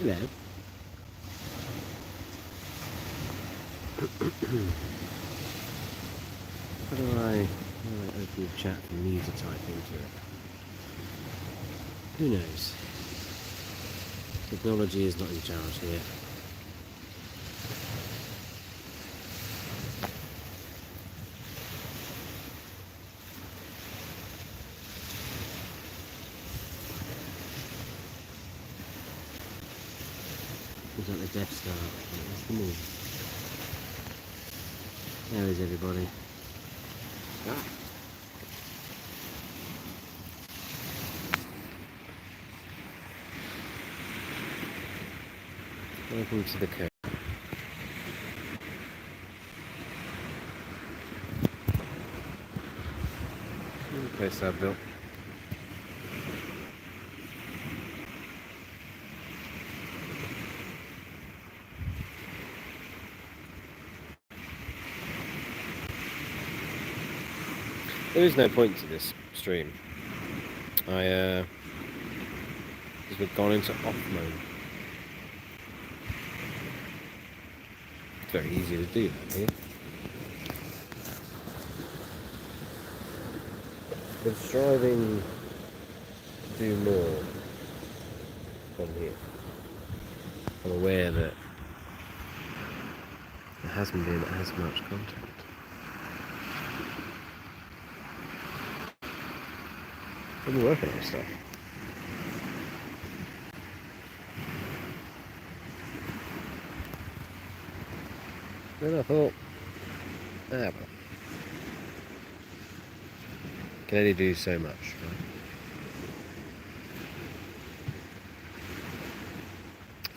Hello. How do I open the chat for me to type into it? Who knows? Technology is not in charge here. Looks like the Death Star. That's the moon. There is everybody. Ah. Welcome to the Cove. Place I built. There is no point to this stream. Because we've gone into off mode. It's very easy to do that here. Been striving to do more from here. I'm aware that there hasn't been as much content. I've been working on stuff. Then I thought, well, can only do so much, right?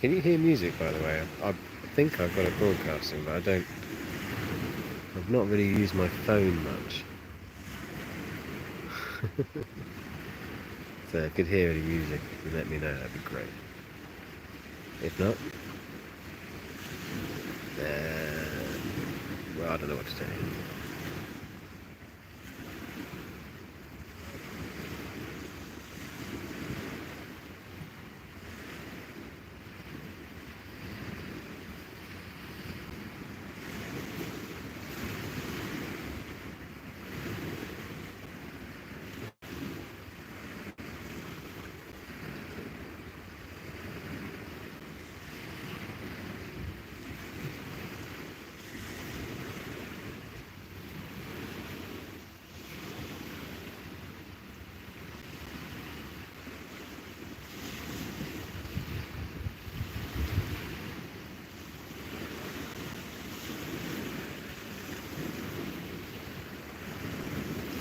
Can you hear music, by the way? I think I've got it broadcasting, but I've not really used my phone much. So if you could hear any music, you let me know, that'd be great. If not, well, I don't know what to say.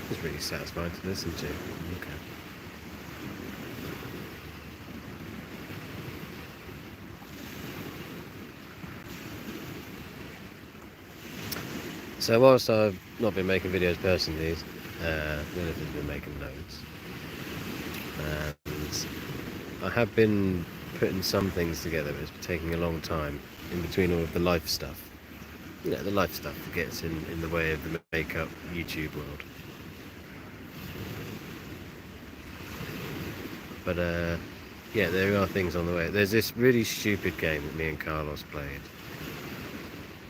It's really satisfying to listen to. Okay. So whilst I've not been making videos personally, Lilith has been making loads. And I have been putting some things together, but it's been taking a long time in between all of the life stuff. You know, the life stuff that gets in the way of the makeup YouTube world. But yeah, there are things on the way. There's this really stupid game that me and Carlos played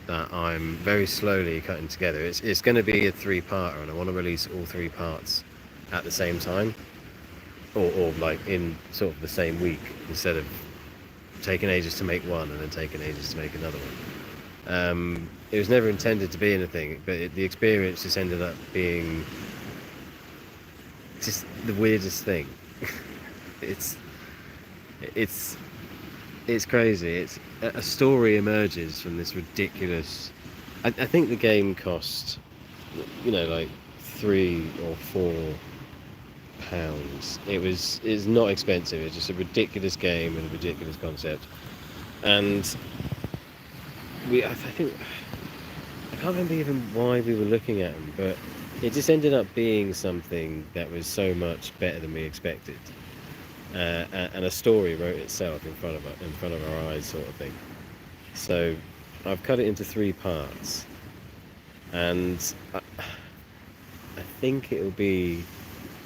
that I'm very slowly cutting together. It's going to be a 3-parter, and I want to release all 3 parts at the same time, or like in sort of the same week, instead of taking ages to make one and then taking ages to make another one. It was never intended to be anything, but the experience just ended up being just the weirdest thing. it's crazy. It's a story emerges from this ridiculous. I think the game cost, you know, like £3 or £4. It's not expensive. It's just a ridiculous game and a ridiculous concept. And I think I can't remember even why we were looking at them, but it just ended up being something that was so much better than we expected. And a story wrote itself in front of our eyes, sort of thing. So I've cut it into 3 parts, and I think it'll be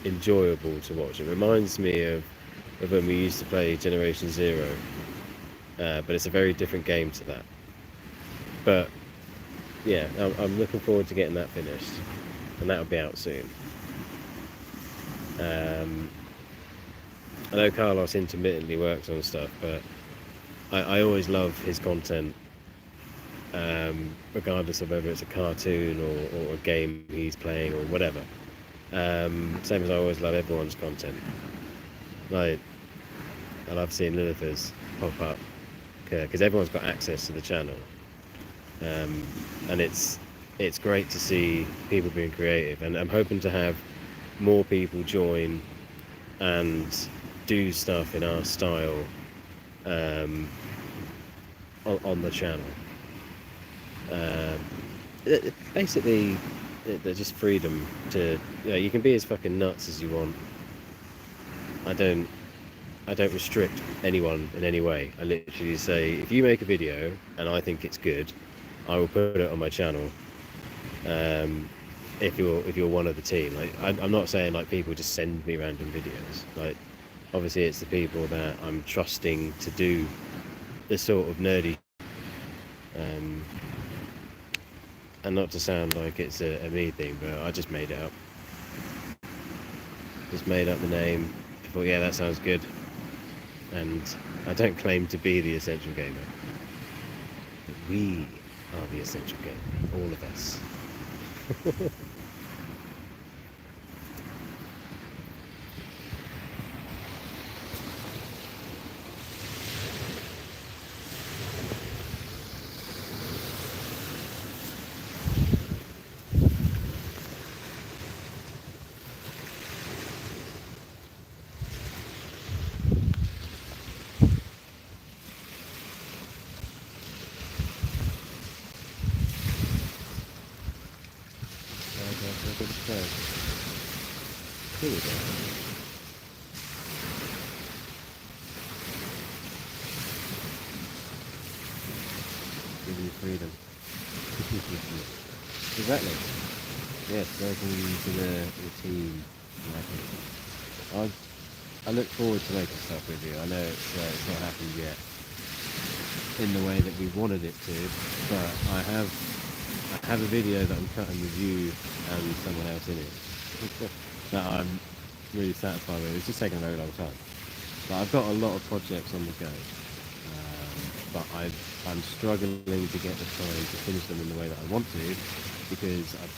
enjoyable to watch. It reminds me of when we used to play Generation Zero, but it's a very different game to that. But yeah, I'm looking forward to getting that finished, and that'll be out soon. Um, I know Carlos intermittently works on stuff, but I always love his content, regardless of whether it's a cartoon or a game he's playing or whatever. Same as I always love everyone's content. Like, I love seeing Lilithers pop up because everyone's got access to the channel, and it's great to see people being creative. And I'm hoping to have more people join and do stuff in our style um, on the channel. Basically, there's just freedom to, you can be as fucking nuts as you want. I don't restrict anyone in any way. I literally say, if you make a video and I think it's good, I will put it on my channel. If you're one of the team, like I'm not saying like people just send me random videos. Like, obviously it's the people that I'm trusting to do the sort of nerdy, and not to sound like it's a me thing, but I just made it up. Just made up the name. Thought, yeah, that sounds good. And I don't claim to be the essential gamer. But we are the essential gamer. All of us. Here we go. Giving you freedom. Exactly. Yes, welcome to the team. I look forward to making stuff with you. I know it's not happened yet in the way that we wanted it to, but I have a video that I'm cutting with you and someone else in it that I'm really satisfied with. It's just taken a very long time. But I've got a lot of projects on the go, but I'm struggling to get the time to finish them in the way that I want to, because I've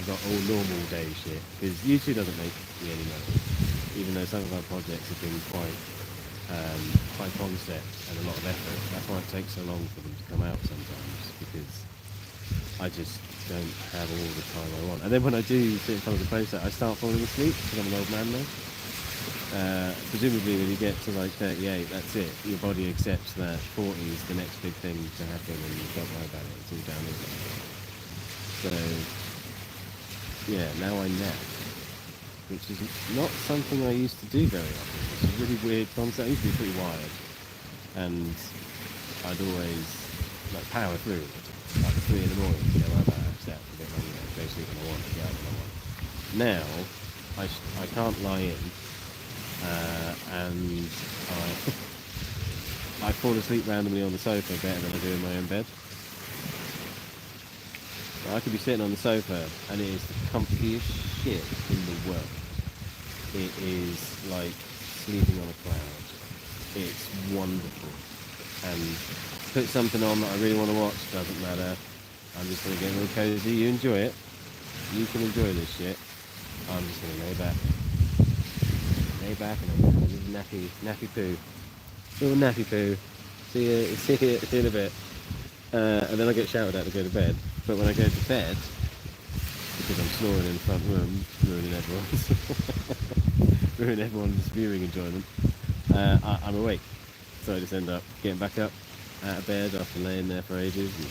got all normal day shit, because YouTube doesn't make me any money, even though some of our projects have been quite high concept and a lot of effort. That's why it takes so long for them to come out sometimes, because I just don't have all the time I want. And then when I do sit in front of the poster, I start falling asleep because I'm an old man now. Presumably when you get to like 38, that's it. Your body accepts that 40 is the next big thing to happen, and you don't worry about it. It's all downhill. So yeah, now I nap, which is not something I used to do very often. It's a really weird concept. I used to be pretty wired, and I'd always like power through like 3 in the morning, I'll have a set a bit longer, go sleep when I want, get out when I want. Now I can't lie in, and I fall asleep randomly on the sofa better than I do in my own bed. I could be sitting on the sofa and it is the comfiest shit in the world. It is like sleeping on a cloud. It's wonderful. And put something on that I really want to watch, doesn't matter. I'm just going to get real cozy. You enjoy it. You can enjoy this shit. I'm just going to lay back. Lay back and I'm going to nappy poo. Little nappy poo. See you in a bit. And then I get shouted at to go to bed. But when I go to bed, because I'm snoring in the front room, ruining everyone's viewing enjoyment, I'm awake. So I just end up getting back up out of bed after laying there for ages and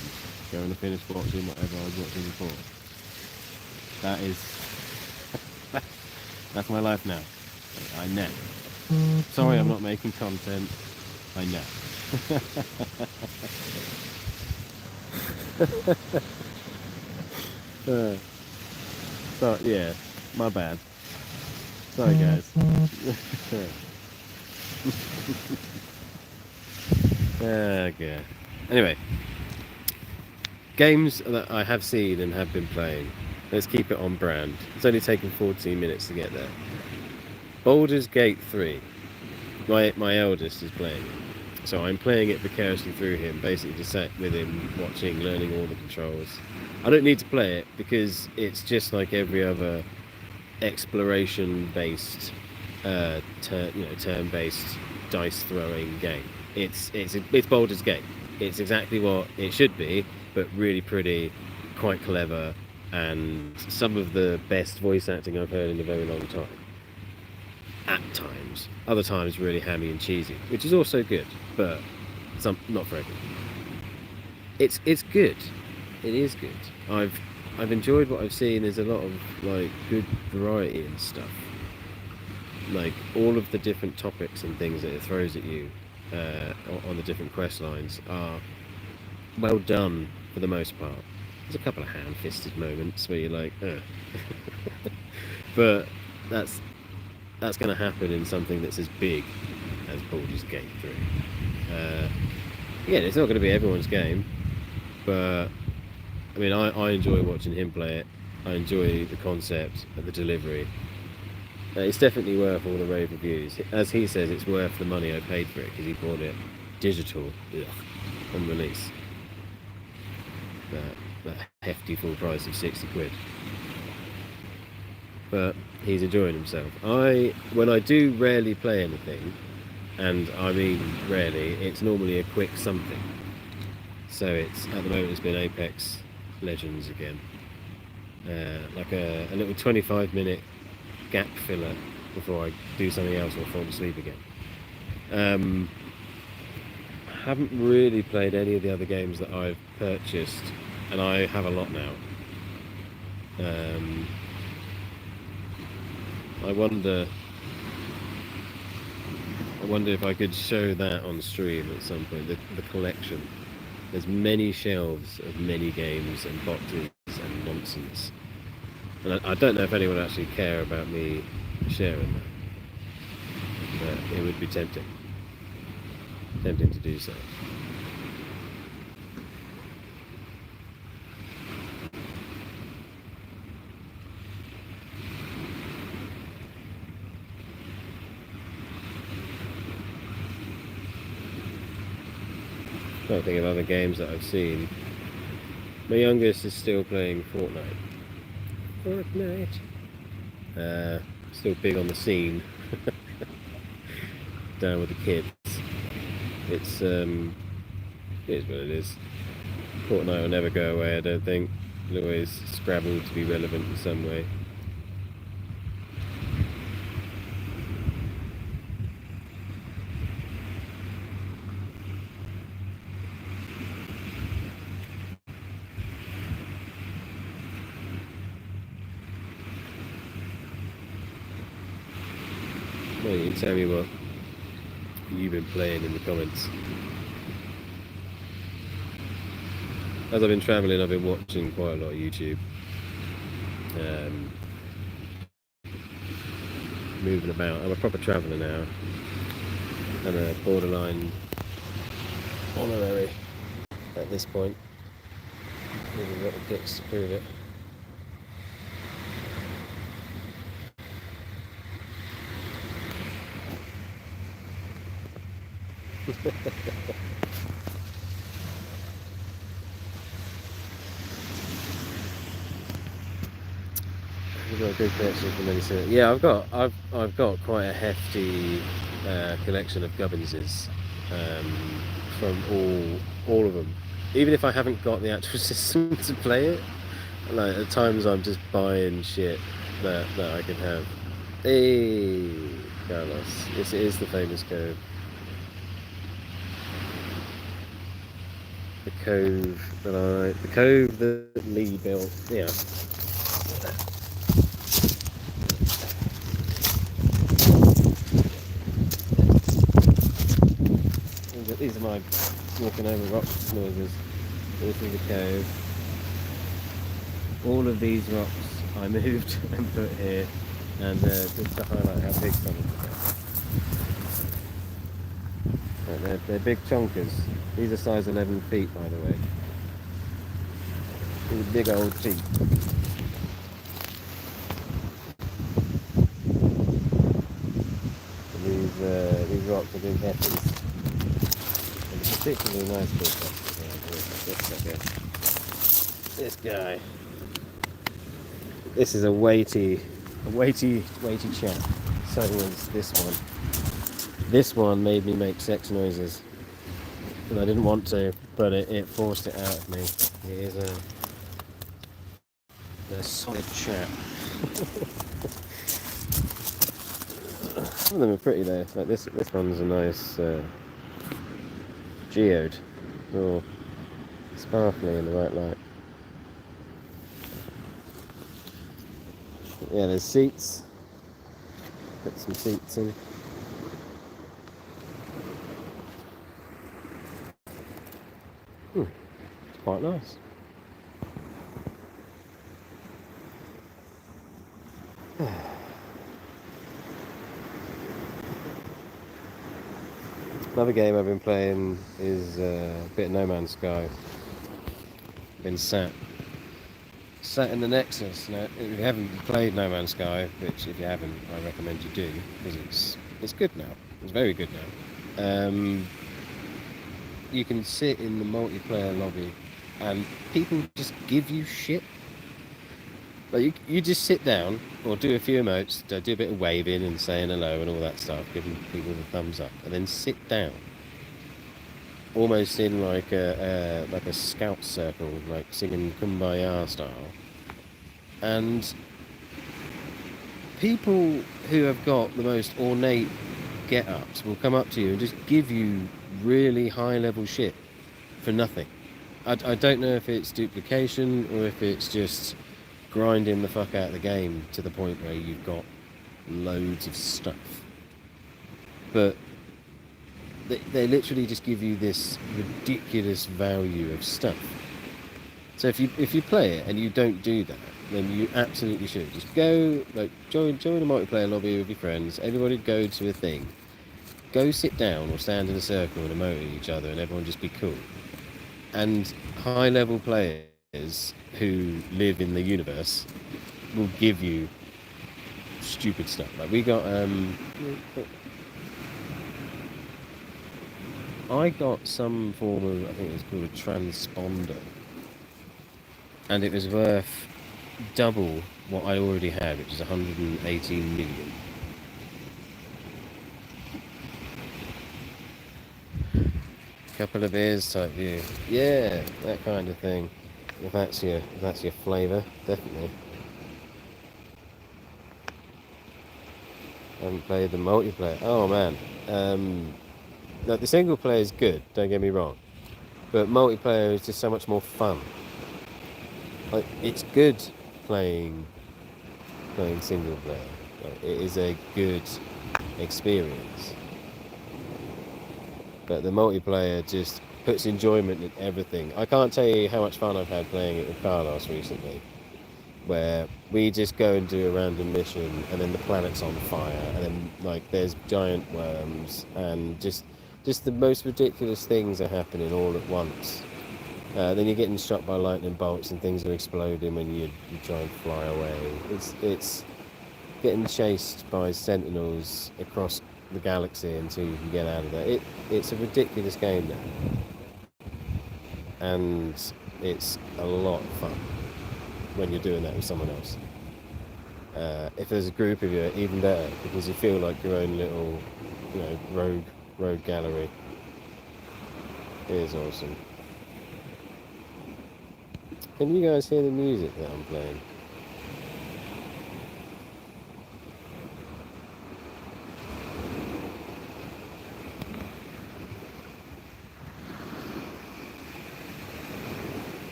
going to finish watching whatever I was watching before. That is, that's my life now. I nap. Sorry I'm not making content. I nap. So yeah, my bad. Sorry guys. Yeah. Anyway, games that I have seen and have been playing. Let's keep it on brand. It's only taken 14 minutes to get there. Baldur's Gate 3. My eldest is playing it. So I'm playing it vicariously through him, basically just sat with him, watching, learning all the controls. I don't need to play it because it's just like every other exploration-based, turn-based dice throwing game. It's Baldur's Gate. It's exactly what it should be, but really pretty, quite clever, and some of the best voice acting I've heard in a very long time. At times, other times really hammy and cheesy, which is also good, but not for everyone. It's good. It is good. I've enjoyed what I've seen. There's a lot of like good variety and stuff. Like all of the different topics and things that it throws at you on the different quest lines are well done for the most part. There's a couple of ham-fisted moments where you're like, but that's going to happen in something that's as big as Baldur's Gate 3. Again, it's not going to be everyone's game, but I mean, I enjoy watching him play it. I enjoy the concept and the delivery. It's definitely worth all the rave reviews. As he says, it's worth the money I paid for it because he bought it digital on release. That hefty full price of 60 quid. But he's enjoying himself. When I do rarely play anything, and I mean rarely, it's normally a quick something. So at the moment it's been Apex Legends again. Like a little 25-minute gap filler before I do something else or fall asleep again. I haven't really played any of the other games that I've purchased, and I have a lot now. I wonder if I could show that on stream at some point, the collection. There's many shelves of many games and boxes and nonsense. And I don't know if anyone would actually care about me sharing that. But it would be tempting to do so. I can't think of other games that I've seen. My youngest is still playing Fortnite. Still big on the scene. Down with the kids. It is what it is. Fortnite will never go away, I don't think. It'll always scrabble to be relevant in some way. Well, you can tell me what you've been playing in the comments. As I've been travelling, I've been watching quite a lot of YouTube. Moving about. I'm a proper traveller now. I'm a borderline honorary at this point. Maybe little dicks to prove it. You've got a good collection from many cinemas. Yeah, I've got quite a hefty collection of Gubbinses from all of them. Even if I haven't got the actual system to play it, like at times I'm just buying shit that I can have. Hey, Carlos, it is the famous Cove. The Cove that Lee built. Yeah. These are my walking over rocks noises. This is the Cove. All of these rocks I moved and put here, and just to highlight how big some of them are. They're big chonkers. These are size 11 feet, by the way. These are big old teeth. These rocks have been heifers. And a particularly nice big one. This guy. This is a weighty chap. So was this one. This one made me make sex noises. And I didn't want to, but it forced it out of me. He is a solid chap. Some of them are pretty though. Like this one's a nice geode. Oh, sparkly in the right light. Yeah, there's seats. Put some seats in. It's quite nice. Another game I've been playing is a bit of No Man's Sky. Been sat in the Nexus. Now, if you haven't played No Man's Sky, which if you haven't, I recommend you do, because it's good now. It's very good now. You can sit in the multiplayer lobby, and people just give you shit. Like you just sit down or do a few emotes, do a bit of waving and saying hello and all that stuff, giving people the thumbs up, and then sit down, almost in like a scout circle, like singing Kumbaya style. And people who have got the most ornate get-ups will come up to you and just give you really high-level shit for nothing. I don't know if it's duplication or if it's just grinding the fuck out of the game to the point where you've got loads of stuff. But they literally just give you this ridiculous value of stuff. So if you play it and you don't do that, then you absolutely should. Just go, like, join a multiplayer lobby with your friends. Everybody go to a thing. Go sit down or stand in a circle and emote at each other, and everyone just be cool. And high-level players who live in the universe will give you stupid stuff. Like we got I got some form of, I think it was called a transponder, and it was worth double what I already had, which is 118 million. Couple of beers type view. Yeah, that kind of thing. If that's your flavour, definitely. I haven't played the multiplayer. Oh man. Like the single player is good, don't get me wrong. But multiplayer is just so much more fun. Like it's good playing single player. Like, it is a good experience. But the multiplayer just puts enjoyment in everything. I can't tell you how much fun I've had playing it with Carlos recently, where we just go and do a random mission, and then the planet's on fire, and then like there's giant worms, and just the most ridiculous things are happening all at once. Then you're getting struck by lightning bolts, and things are exploding when you try and fly away. It's getting chased by sentinels across the galaxy until you can get out of there. It's a ridiculous game now, and it's a lot of fun when you're doing that with someone else. If there's a group of you, even better, because you feel like your own little, rogue gallery. It is awesome. Can you guys hear the music that I'm playing?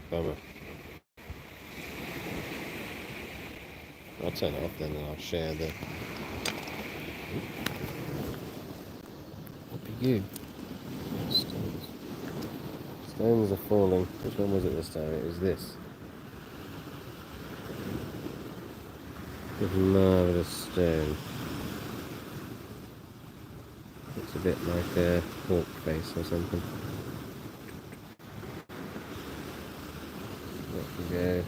Bummer. I'll turn it off then and I'll share the... What be you? Stones. Stones are falling. Which one was it this time? It was this. This marvellous stone. Looks a bit like a hawk face or something. There we go.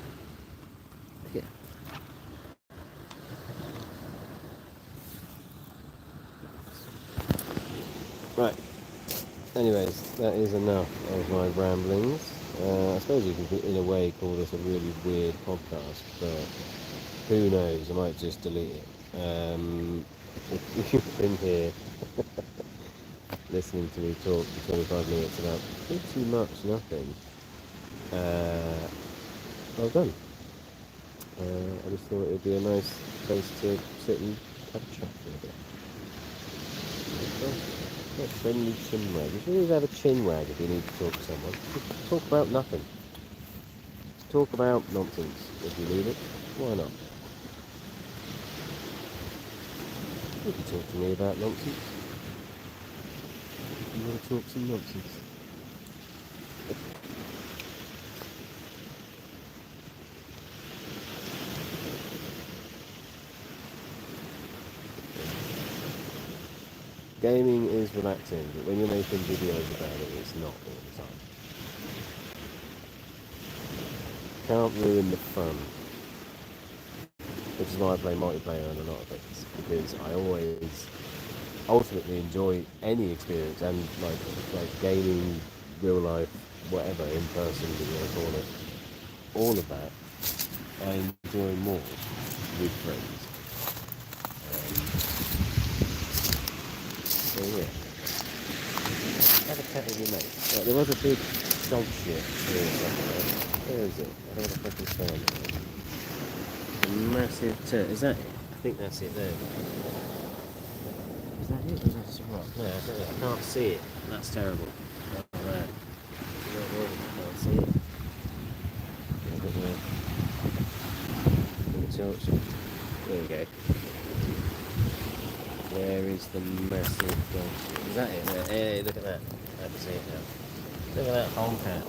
Yeah. Right. Anyways, that is enough of my ramblings. I suppose you can, in a way, call this a really weird podcast, but who knows? I might just delete it. If you've been here listening to me talk for 25 minutes about pretty much nothing, well done. I just thought it would be a nice place to sit and have a chat for a bit. A friendly chin wag. You should always have a chin wag if you need to talk to someone. Just talk about nothing. Just talk about nonsense if you need it. Why not? You can talk to me about nonsense. You want to talk some nonsense? Gaming is relaxing, but when you're making videos about it, it's not all the time. Can't ruin the fun. Which is why I play multiplayer on a lot of things, because I always ultimately enjoy any experience, and like gaming, real life, whatever, in person that you want to call it, all of that I enjoy more with friends. So yeah, have a chat with your mate. Right, there was a big dog shit here somewhere. Where is it? I don't know if I can find it. A massive turd. Is that it? I think that's it there. Is that it? Or is that just a rock? No, I can't see it. That's terrible. Oh man. I can't see it. There we go. Where is the massive dog shit? Is that it there? Hey, look at that. I can see it now. Look at that whole cat.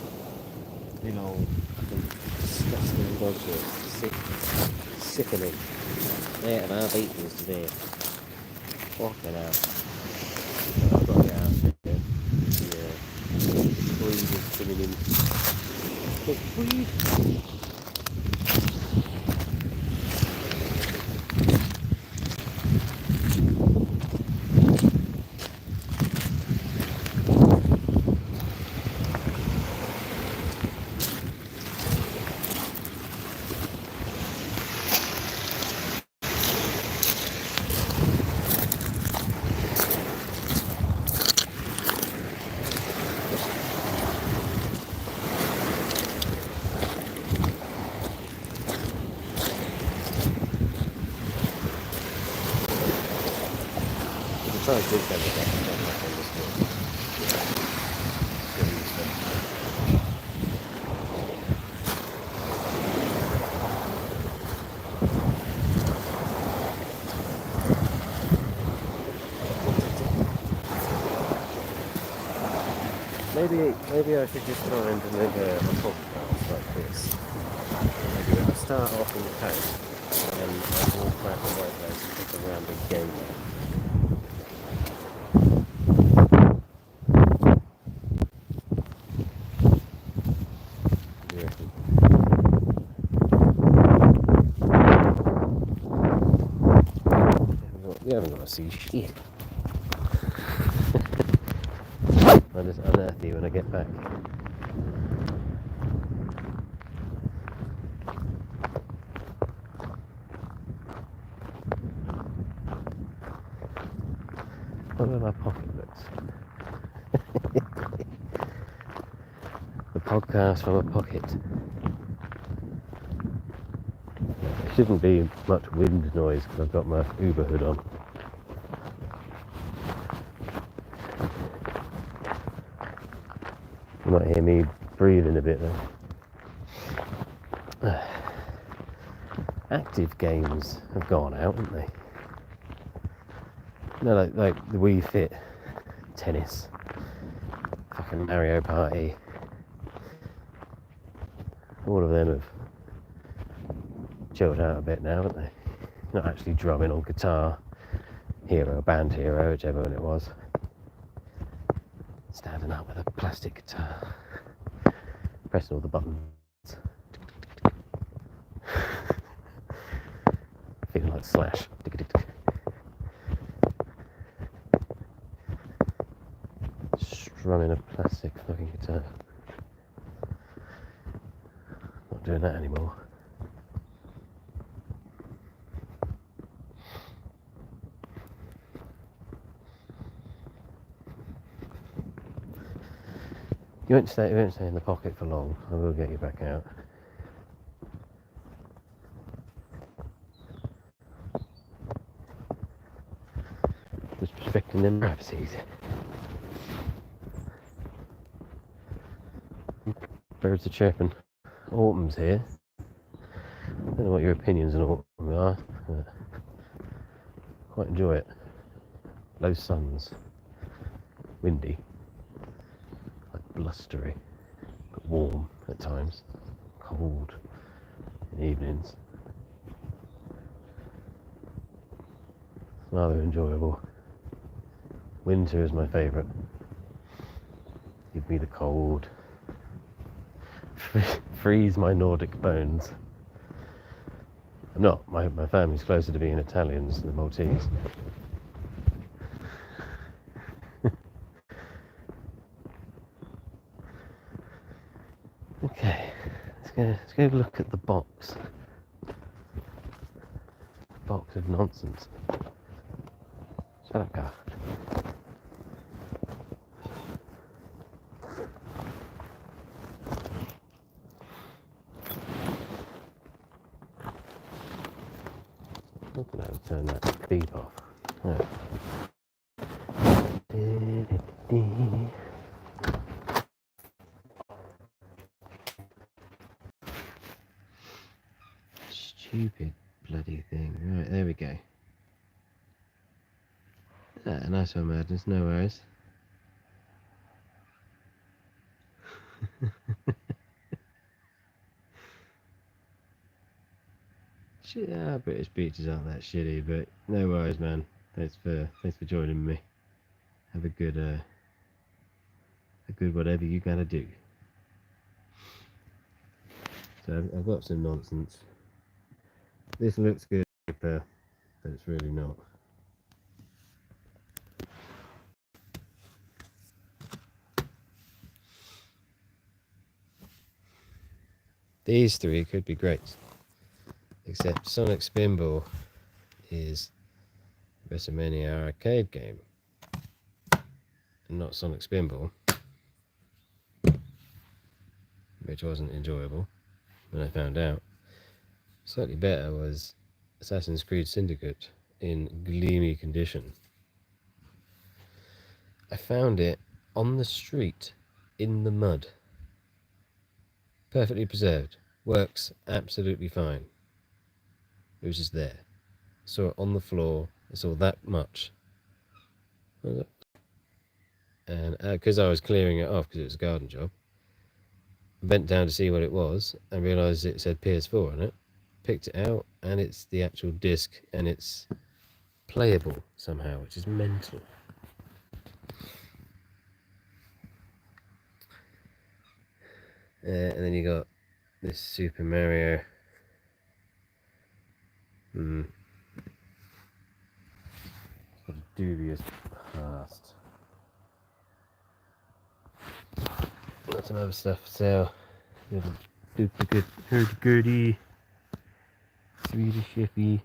Big old fucking disgusting dog shit. Sickening. Yeah, man, I've eaten this today. Fucking hell. Oh, I've got to get out of here. Yeah. The breeze is coming in. Look, breathe. Try and do something Maybe I should just try and deliver a podcast like this. Maybe I'll start off in the coast and I'll walk back the right place and pick a random game there. You haven't got to see shit. I'll just unearth you when I get back. Look where my pocket looks. The podcast from a pocket. Shouldn't be much wind noise because I've got my Uber hood on. You might hear me breathing a bit though. active games have gone out, haven't they? You know, like the Wii Fit, tennis, fucking Mario Party. All of them have chilled out a bit now, haven't they? Not actually drumming on guitar, Band Hero, whichever one it was. Standing up with a plastic guitar, pressing all the buttons. Feeling like Slash. Strumming a plastic fucking guitar. Not doing that anymore. You won't stay in the pocket for long. I will get you back out. Just respecting them privacies. Birds are chirping. Autumn's here. I don't know what your opinions on autumn are, but quite enjoy it. Low suns. Windy. Blustery, but warm at times, cold in evenings. Rather enjoyable. Winter is my favourite. Give me the cold. Freeze my Nordic bones. I'm not. My family's closer to being Italians than Maltese. Okay, let's go look at the box. Box of nonsense. Shut up, car. I'm gonna have to turn that beep off. Right. Stupid bloody thing. Right, there we go. A nice one, Madness, no worries. British beaches aren't that shitty, but no worries, man. Thanks for joining me. Have a good whatever you gotta do. So I've got some nonsense. This looks good, but it's really not. These three could be great, except Sonic Spinball is WrestleMania arcade game, and not Sonic Spinball, which wasn't enjoyable when I found out. Slightly better was Assassin's Creed Syndicate in gleamy condition. I found it on the street in the mud. Perfectly preserved. Works absolutely fine. It was just there. Saw it on the floor. I saw that much. And because I was clearing it off because it was a garden job, I bent down to see what it was and realised it said PS4 on it. Picked it out and it's the actual disc and it's playable somehow, which is mental. And then you got this Super Mario. It's got a dubious past. Got some other stuff for sale. Duplicate hurdy-gurdy, Swedish shippy.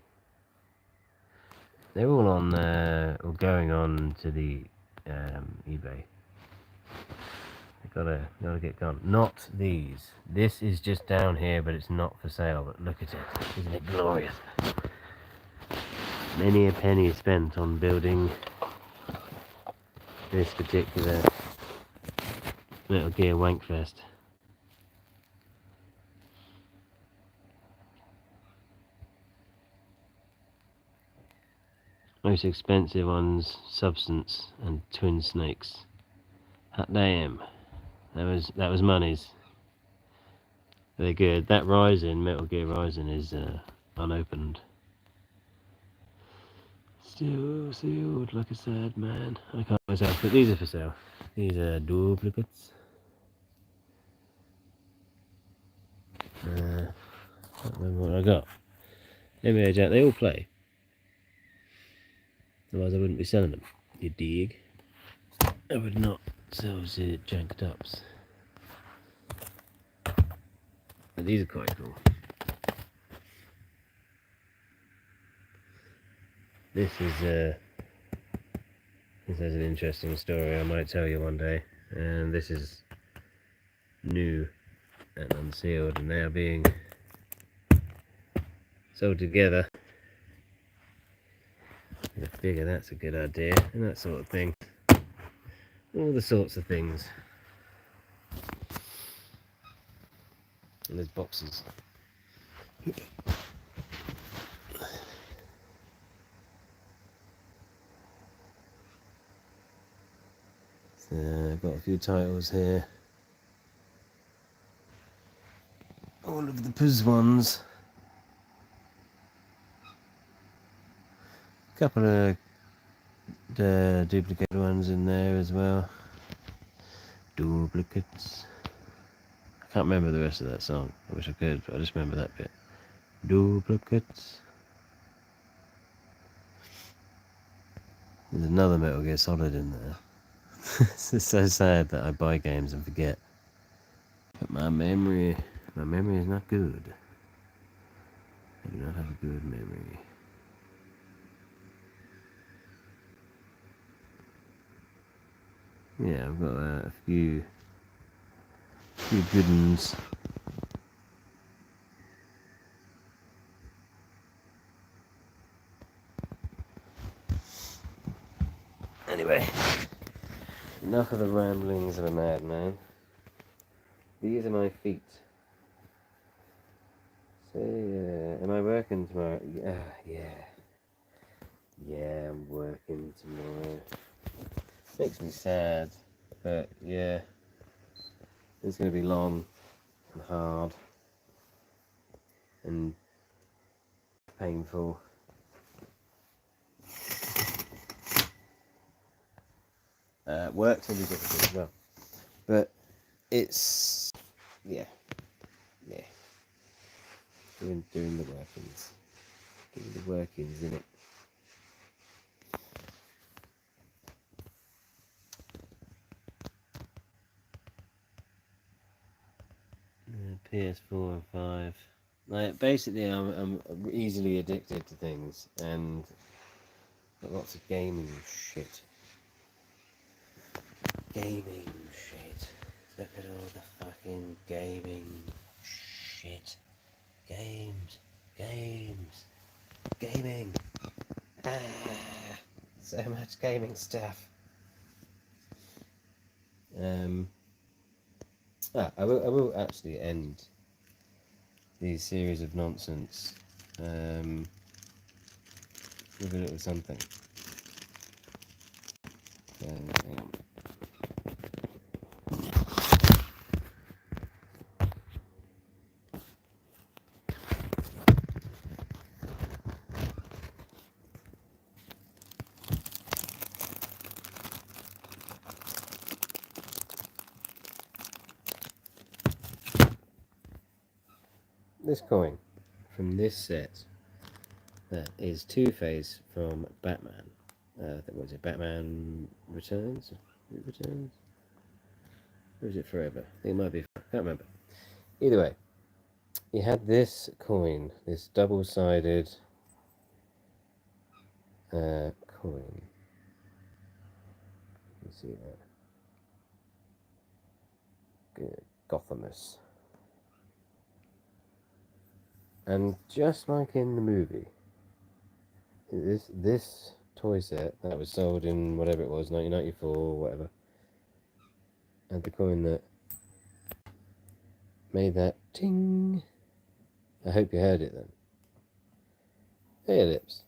They're all on or going on to the eBay. Gotta get gone. Not these. This is just down here, but it's not for sale. But look at it. Isn't it glorious? Many a penny spent on building this particular Metal Gear Wankfest. Most expensive ones, Substance and Twin Snakes. Hot damn. That was money's. They're good. That Rising, Metal Gear Rising, is unopened. Still sealed like a sad man. I can't myself, but these are for sale. These are duplicates. Can't remember what I got. NBA Jack, they all play. Otherwise I wouldn't be selling them. You dig? I would not sell the janked ups. But these are quite cool. This has an interesting story I might tell you one day. And this is new and unsealed, and they are being sold together. I figure that's a good idea, and that sort of thing. All the sorts of things. And there's boxes. So I've got a few titles here. All of the Puzz ones. A couple of duplicate ones in there as well. Duplicates. I can't remember the rest of that song. I wish I could, but I just remember that bit. Duplicates. There's another Metal Gear Solid in there. It's just so sad that I buy games and forget. But my memory is not good. I do not have a good memory. Yeah, I've got a few good ones. Anyway, enough of the ramblings of a madman. These are my feet. So, am I working tomorrow? Yeah, I'm working tomorrow. Makes me sad, but yeah, it's going to be long and hard and painful. Work's going to be difficult as well, but it's yeah, doing the workings, innit? PS4 and 5. Like basically, I'm easily addicted to things, and got lots of gaming shit. Look at all the fucking gaming shit. Gaming. So much gaming stuff. I will actually end these series of nonsense with a little something. Hang on. This coin from this set is Two-Face from Batman. What was it? Batman Returns? Returns? Or is it Forever? I think it might be. I can't remember. Either way, you had this coin, this double-sided coin. You see that? Good. Gothamus. And just like in the movie, this toy set that was sold in whatever it was, 1994 or whatever, and the coin that made that ting. I hope you heard it then. Hey, Lips.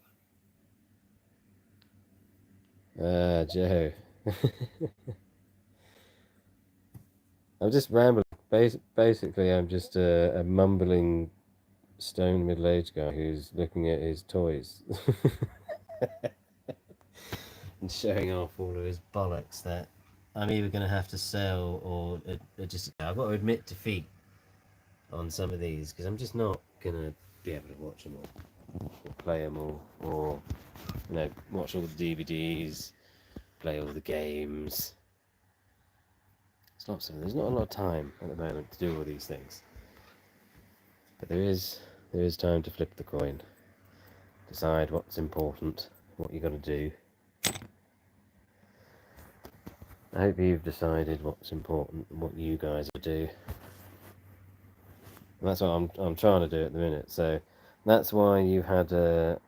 Joe. I'm just rambling. Basically, I'm just a mumbling stone middle-aged guy who's looking at his toys and showing off all of his bollocks that I'm either going to have to sell or just. I've got to admit defeat on some of these because I'm just not going to be able to watch them all or play them all or watch all the DVDs, play all the games. There's not a lot of time at the moment to do all these things, but there is time to flip the coin, decide what's important, what you're going to do. I hope you've decided what's important, what you guys will do. And that's what I'm trying to do at the minute. So that's why you had a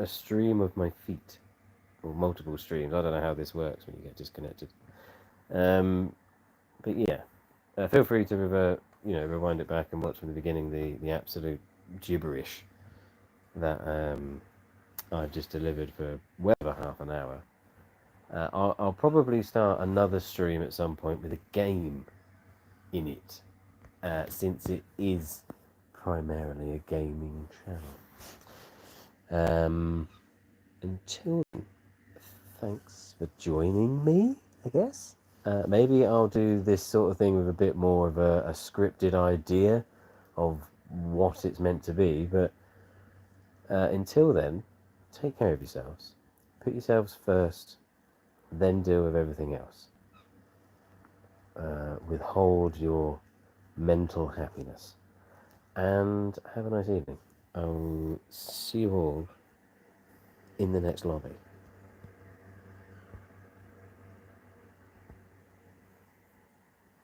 stream of my feet, or multiple streams. I don't know how this works when you get disconnected. But yeah, feel free to rewind it back and watch from the beginning the absolute gibberish that I've just delivered for well over half an hour. I'll probably start another stream at some point with a game in it, since it is primarily a gaming channel. Until then, thanks for joining me, I guess. Maybe I'll do this sort of thing with a bit more of a scripted idea of what it's meant to be, but until then, take care of yourselves. Put yourselves first, then deal with everything else. Withhold your mental happiness. And have a nice evening. I'll see you all in the next lobby.